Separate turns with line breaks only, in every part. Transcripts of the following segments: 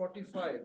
45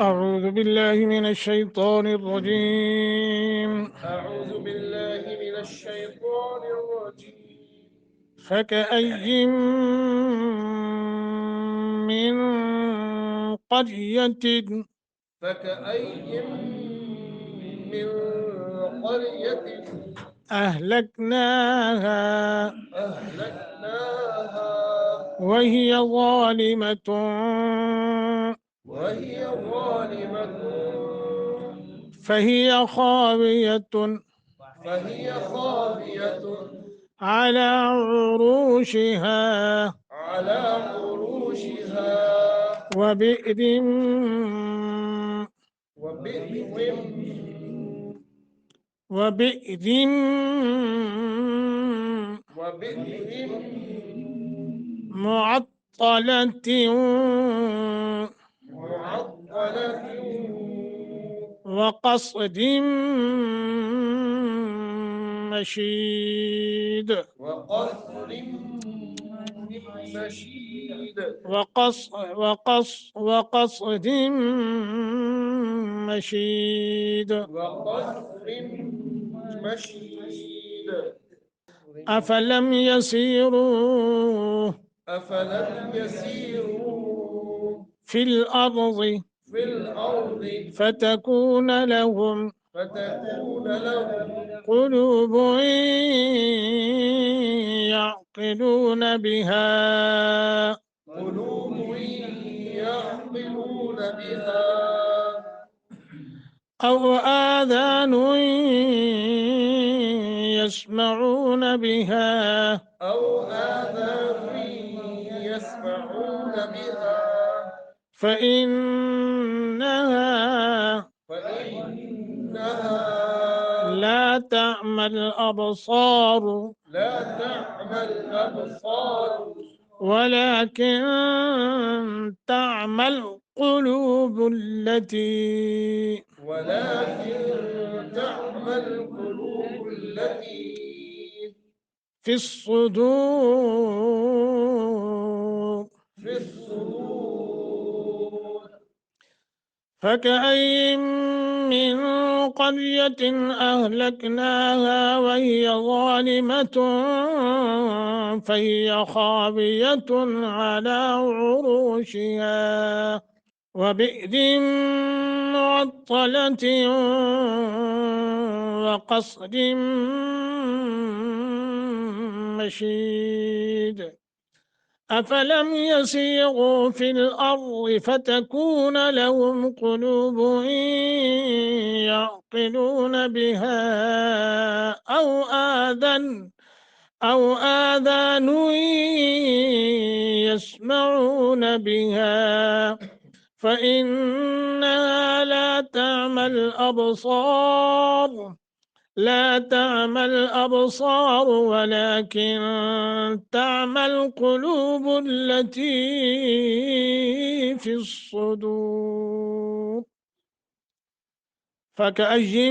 أعوذ بالله من الشيطان الرجيم
أعوذ بالله من الشيطان الرجيم
فكأي من قرية
فكأي من قرية
أهلكناها
أهلكناها
وهي ظالمة فهي خاوية على عروشها وبئر وبئر معطلة وقصد مشيد وقصد مشيد أفلم يسيروا في الأرض فتكون لهم قلوب يعقلون بها أو آذان يسمعون بها فإنها لا تعمى الأبصار ولكن تعمى القلوب التي في الصدور فكأي من قرية أهلكناها وهي ظالمة فهي خاوية على عروشها وبئر معطلة وقصر مشيد أفلم يسيروا في الأرض فتكون لهم قلوب يعقلون بها أو آذان يسمعون بها فإنها لا تعمى الأبصار ولكن تعمى القلوب التي في الصدور فكأي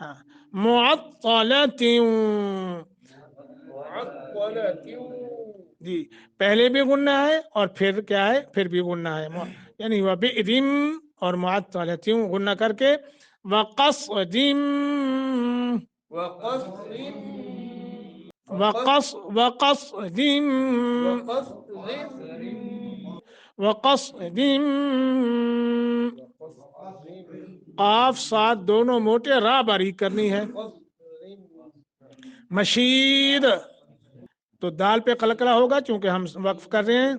ہاں معطلۃ
معطلة
جی پہلے بھی غنہ ہے اور پھر کیا ہے پھر بھی غنہ ہے یعنی وبئرم اور معطلۃ غنہ کر کے وقصد
وقصر
وقصد وقصد قاف ساتھ دونوں موٹے را باریک کرنی ہے مشید تو دال پہ قلقلہ ہوگا چونکہ ہم وقف کر رہے ہیں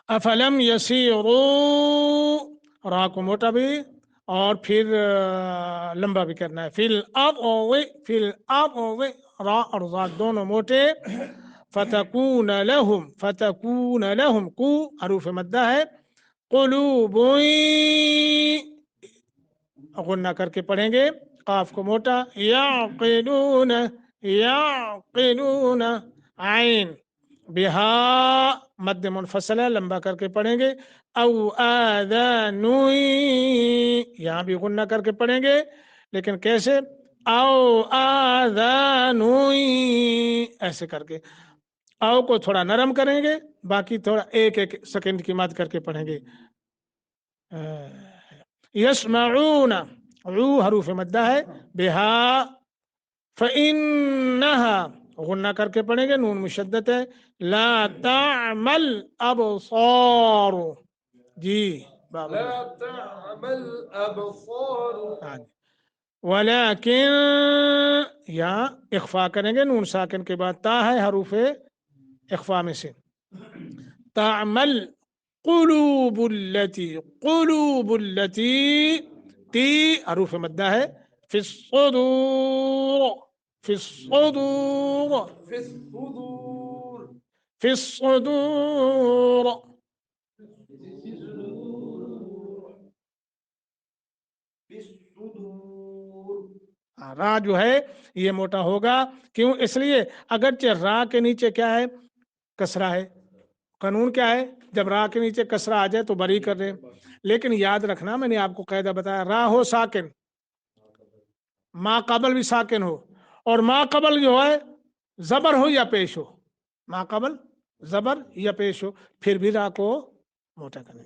افلم یسیرو را کو موٹا بھی اور پھر لمبا بھی کرنا ہے فی الارض را اور ذات دونوں موٹے فتکون لہم کو حروف مدہ ہے قلوب غنہ کر کے پڑھیں گے قاف کو موٹا یعقلون عین بہا مد منفصل ہے لمبا کر کے پڑھیں گے او آذان یہاں بھی غنہ کر کے پڑھیں گے لیکن کیسے او آذان ایسے کر کے او کو تھوڑا نرم کریں گے باقی تھوڑا ایک سیکنڈ کی مد کر کے پڑھیں گے یسمعون رو حروف مدہ ہے بہا فإنها غنہ کر کے پڑھیں گے نون مشدد ہے لا تعمل ابصار جی بابا
لا تعمل أبصار
ولیکن یہاں اخفا کریں گے نون ساکن کے بعد تا ہے حروف اخفا میں سے تعمل قلوب التي تی حروف مدہ ہے فی الصدور
في الصدور
في الصدور را جو ہے یہ موٹا ہوگا کیوں اس لیے اگرچہ را کے نیچے کیا ہے کسرہ ہے قانون کیا ہے جب را کے نیچے کسرہ آ جائے تو بری کر دیں لیکن یاد رکھنا میں نے آپ کو قاعدہ بتایا را ہو ساکن ما قبل بھی ساکن ہو اور ما قبل جو ہے زبر ہو یا پیش ہو ما قبل زبر یا پیش ہو پھر بھی را کو موٹا کریں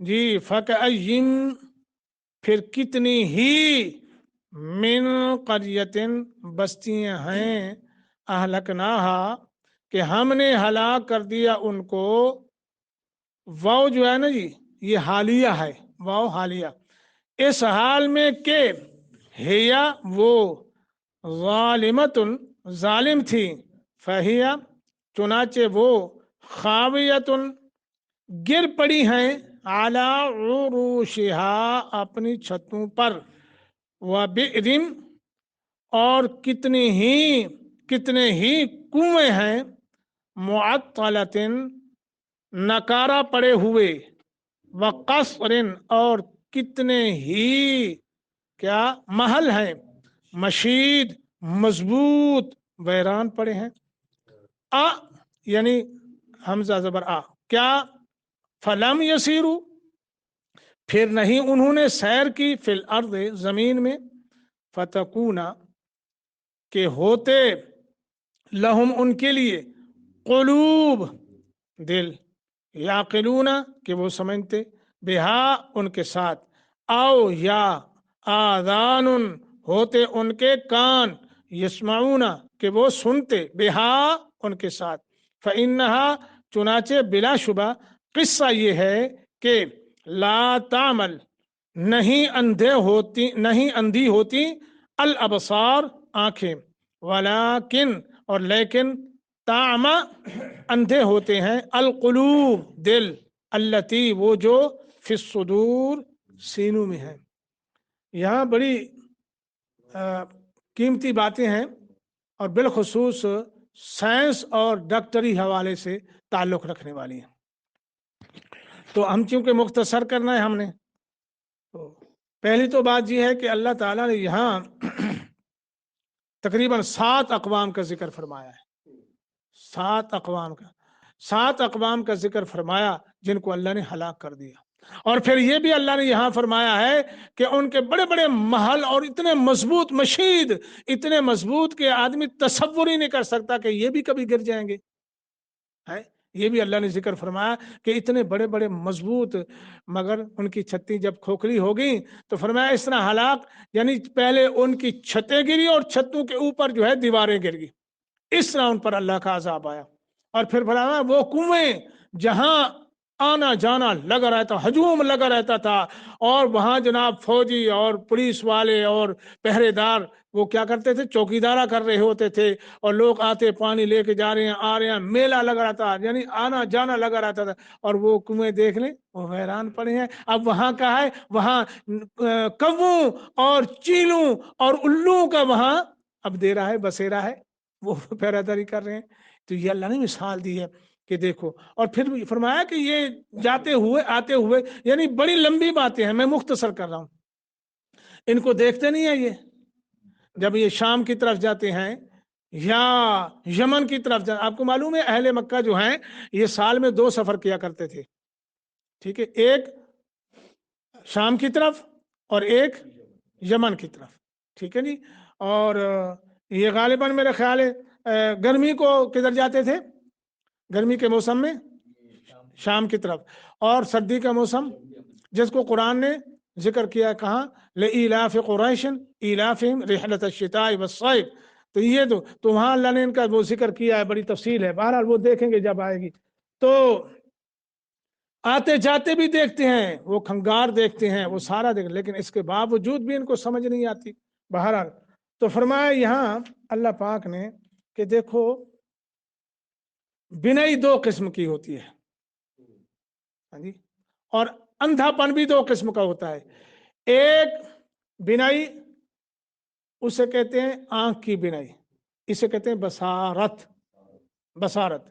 جی فکأین پھر کتنی ہی من قریتن بستیاں ہیں اہلکناہا کہ ہم نے ہلاک کر دیا ان کو واو جو ہے نا جی یہ حالیہ ہے واو حالیہ اس حال میں کہ ہیا وہ ظالمتن ظالم تھی فہیا چنانچہ وہ خاویتن گر پڑی ہیں اعلی عروشہا اپنی چھتوں پر وبئرم اور کتنے ہی کنویں ہیں معطلتن نکارا پڑے ہوئے وقصر اور کتنے ہی کیا محل ہیں مشید مضبوط ویران پڑے ہیں یعنی حمزہ زبر کیا فلم یسیرو پھر نہیں انہوں نے سیر کی فی الارض زمین میں فتکونا کہ ہوتے لہم ان کے لیے قلوب دل یعقلون کہ وہ سمجھتے بہا ان کے ساتھ او یا آذان ہوتے ان کے کان یسمعون کہ وہ سنتے بہا ان کے ساتھ فإنہا چنانچہ بلا شبہ قصہ یہ ہے کہ لا تعمل نہیں اندھی ہوتی الابصار آنکھیں ولیکن اور لیکن تعمى اندھے ہوتے ہیں القلوب دل التی وہ جو فی الصدور سینوں میں ہے یہاں بڑی قیمتی باتیں ہیں اور بالخصوص سائنس اور ڈاکٹری حوالے سے تعلق رکھنے والی ہیں تو ہم چونکہ مختصر کرنا ہے ہم نے تو پہلی تو بات یہ ہے کہ اللہ تعالیٰ نے یہاں تقریباً 7 اقوام کا ذکر فرمایا ہے 7 اقوام کا ذکر فرمایا جن کو اللہ نے ہلاک کر دیا اور پھر یہ بھی اللہ نے یہاں فرمایا ہے کہ ان کے بڑے بڑے محل اور اتنے مضبوط مشید، اتنے مضبوط کہ آدمی تصور ہی نہیں کر سکتا کہ یہ بھی کبھی گر جائیں گے. ہے یہ بھی اللہ نے ذکر فرمایا کہ اتنے بڑے بڑے مضبوط، مگر ان کی چھتیں جب کھوکھلی ہو گئی تو فرمایا اس طرح ہلاک، یعنی پہلے ان کی چھتیں گری اور چھتوں کے اوپر جو ہے دیواریں گر گئی، اس طرح ان پر اللہ کا عذاب آیا. اور پھر فرمایا وہ کنویں جہاں آنا جانا لگا رہتا، ہجوم لگا رہتا تھا، اور وہاں جناب فوجی اور پولیس والے اور پہرے دار وہ کیا کرتے تھے، چوکیدارا کر رہے ہوتے تھے، اور لوگ آتے پانی لے کے جا رہے ہیں، آ رہے ہیں، میلہ لگا رہتا، یعنی آنا جانا لگا رہتا تھا. اور وہ کنویں دیکھ لیں وہ حیران پڑے ہیں. اب وہاں کا ہے، وہاں کووں اور چیلوں اور الوں کا وہاں اب دے رہا ہے، بسیرا ہے، وہ پہرہ داری کر رہے ہیں. تو یہ اللہ نے مثال دی ہے کہ دیکھو. اور پھر فرمایا کہ یہ جاتے ہوئے آتے ہوئے، یعنی بڑی لمبی باتیں ہیں، میں مختصر کر رہا ہوں. ان کو دیکھتے نہیں ہیں، یہ جب یہ شام کی طرف جاتے ہیں یا یمن کی طرف جاتے، آپ کو معلوم ہے اہل مکہ جو ہیں یہ سال میں 2 سفر کیا کرتے تھے، ٹھیک ہے، ایک شام کی طرف اور ایک یمن کی طرف، ٹھیک ہے جی. اور یہ غالباً میرا خیال ہے گرمی کو کدھر جاتے تھے، گرمی کے موسم میں شام کی طرف، اور سردی کا موسم جس کو قرآن نے ذکر کیا کہاں، لإیلاف قریش ایلافہم رحلۃ الشتاء والصیف. تو یہ تو وہاں اللہ نے ان کا وہ ذکر کیا ہے، بڑی تفصیل ہے، بہرحال وہ دیکھیں گے جب آئے گی. تو آتے جاتے بھی دیکھتے ہیں، وہ کھنگار دیکھتے ہیں، وہ سارا دیکھ، لیکن اس کے باوجود بھی ان کو سمجھ نہیں آتی. بہرحال تو فرمایا یہاں اللہ پاک نے کہ دیکھو بینائی 2 قسم کی ہوتی ہے، ہاں جی، اور اندھا پن بھی 2 قسم کا ہوتا ہے. ایک بینائی اسے کہتے ہیں آنکھ کی بینائی، اسے کہتے ہیں بصارت، بصارت.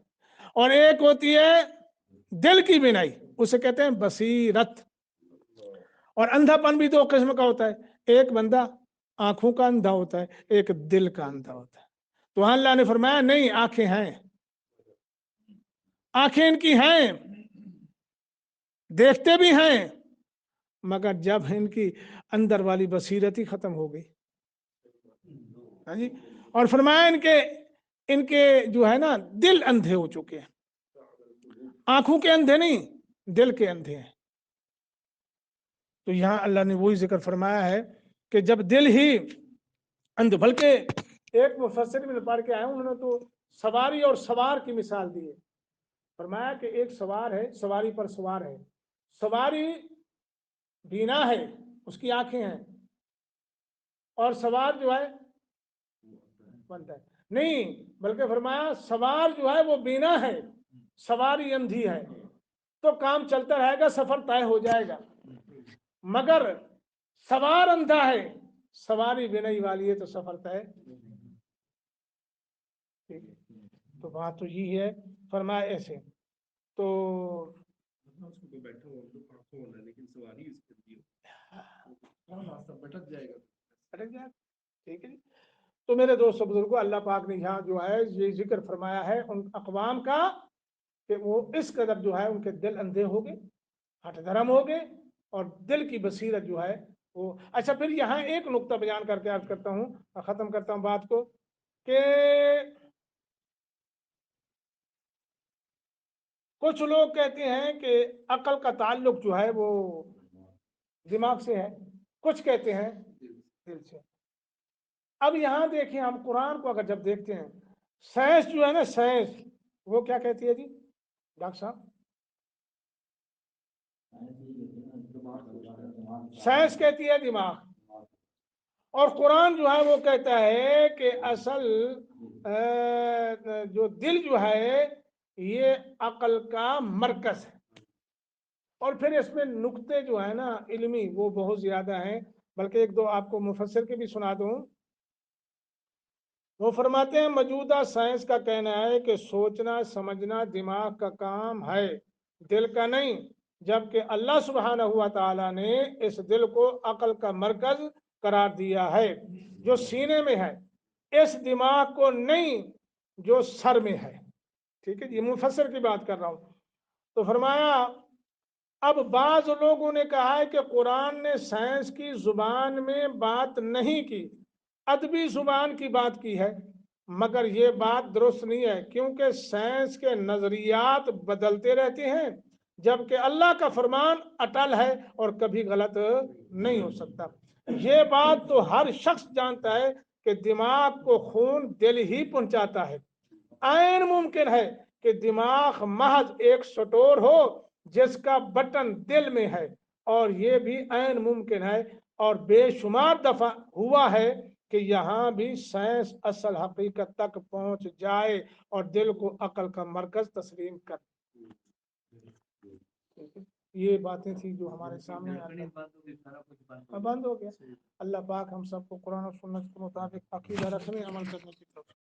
اور ایک ہوتی ہے دل کی بینائی، اسے کہتے ہیں بصیرت. اور اندھا پن بھی 2 قسم کا ہوتا ہے، ایک بندہ آنکھوں کا اندھا ہوتا ہے، ایک دل کا اندھا ہوتا ہے. تو وہاں اللہ نے فرمایا نہیں، آنکھیں ہیں، آنکھیں ان کی ہیں، دیکھتے بھی ہیں، مگر جب ان کی اندر والی بصیرت ہی ختم ہو گئی. ہاں جی. اور فرمایا ان کے جو ہے نا دل اندھے ہو چکے ہیں، آنکھوں کے اندھے نہیں، دل کے اندھے ہیں. تو یہاں اللہ نے وہی ذکر فرمایا ہے کہ جب دل ہی اندھ، بلکہ ایک مفسر میں پڑھ کے آئے انہوں نے تو سواری اور سوار کی مثال دی ہے. فرمایا کہ ایک سوار ہے، سواری پر سوار ہے، سواری بینا ہے، اس کی آنکھیں ہیں، اور سوار جو ہے بنتا ہے نہیں، بلکہ فرمایا سوار جو ہے وہ بینا ہے، سواری اندھی ہے، تو کام چلتا رہے گا، سفر طے ہو جائے گا. مگر سوار اندھا ہے، سواری بینائی والی ہے، تو سفر طے. تو بات تو یہی ہے. فرمایا ایسے تو بٹک جائے گا، ٹھیک ہے. تو میرے دوست بزرگوں، اللہ پاک نے یہاں جو ہے یہ ذکر فرمایا ہے ان اقوام کا کہ وہ اس قدر جو ہے ان کے دل اندھے ہو گئے، ہٹ دھرم ہو گئے، اور دل کی بصیرت جو ہے وہ. اچھا پھر یہاں ایک نقطہ بیان کر کے عرض کرتا ہوں، ختم کرتا ہوں بات کو، کہ کچھ لوگ کہتے ہیں کہ عقل کا تعلق جو ہے وہ دماغ سے ہے، کچھ کہتے ہیں دل سے. اب یہاں دیکھیں ہم قرآن کو اگر جب دیکھتے ہیں، سائنس جو ہے نا، سائنس وہ کیا کہتی ہے جی ڈاکٹر صاحب؟ سائنس کہتی ہے دماغ، اور قرآن جو ہے وہ کہتا ہے کہ اصل جو دل جو ہے یہ عقل کا مرکز ہے. اور پھر اس میں نقطے جو ہے نا علمی وہ بہت زیادہ ہیں، بلکہ 1-2 آپ کو مفسر کے بھی سنا دوں. وہ فرماتے ہیں موجودہ سائنس کا کہنا ہے کہ سوچنا سمجھنا دماغ کا کام ہے، دل کا نہیں، جبکہ اللہ سبحانہ ہوا تعالیٰ نے اس دل کو عقل کا مرکز قرار دیا ہے جو سینے میں ہے، اس دماغ کو نہیں جو سر میں ہے. ٹھیک ہے، یہ مفسر کی بات کر رہا ہوں. تو فرمایا اب بعض لوگوں نے کہا ہے کہ قرآن نے سائنس کی زبان میں بات نہیں کی، ادبی زبان کی بات کی ہے، مگر یہ بات درست نہیں ہے، کیونکہ سائنس کے نظریات بدلتے رہتے ہیں، جبکہ اللہ کا فرمان اٹل ہے اور کبھی غلط نہیں ہو سکتا۔ یہ بات تو ہر شخص جانتا ہے کہ دماغ کو خون دل ہی پہنچاتا ہے۔ عین ممکن ہے کہ دماغ محض ایک سٹور ہو جس کا بٹن دل میں ہے، اور یہ بھی عین ممکن ہے اور بے شمار دفعہ ہوا ہے کہ یہاں بھی سائنس اصل حقیقت تک پہنچ جائے اور دل کو عقل کا مرکز تسلیم کر۔ یہ باتیں تھی جو ہمارے سامنے بند ہو گیا۔ اللہ پاک ہم سب کو قرآن و سنت کے مطابق عقیدہ رکھنے عمل کرنے کی توفیق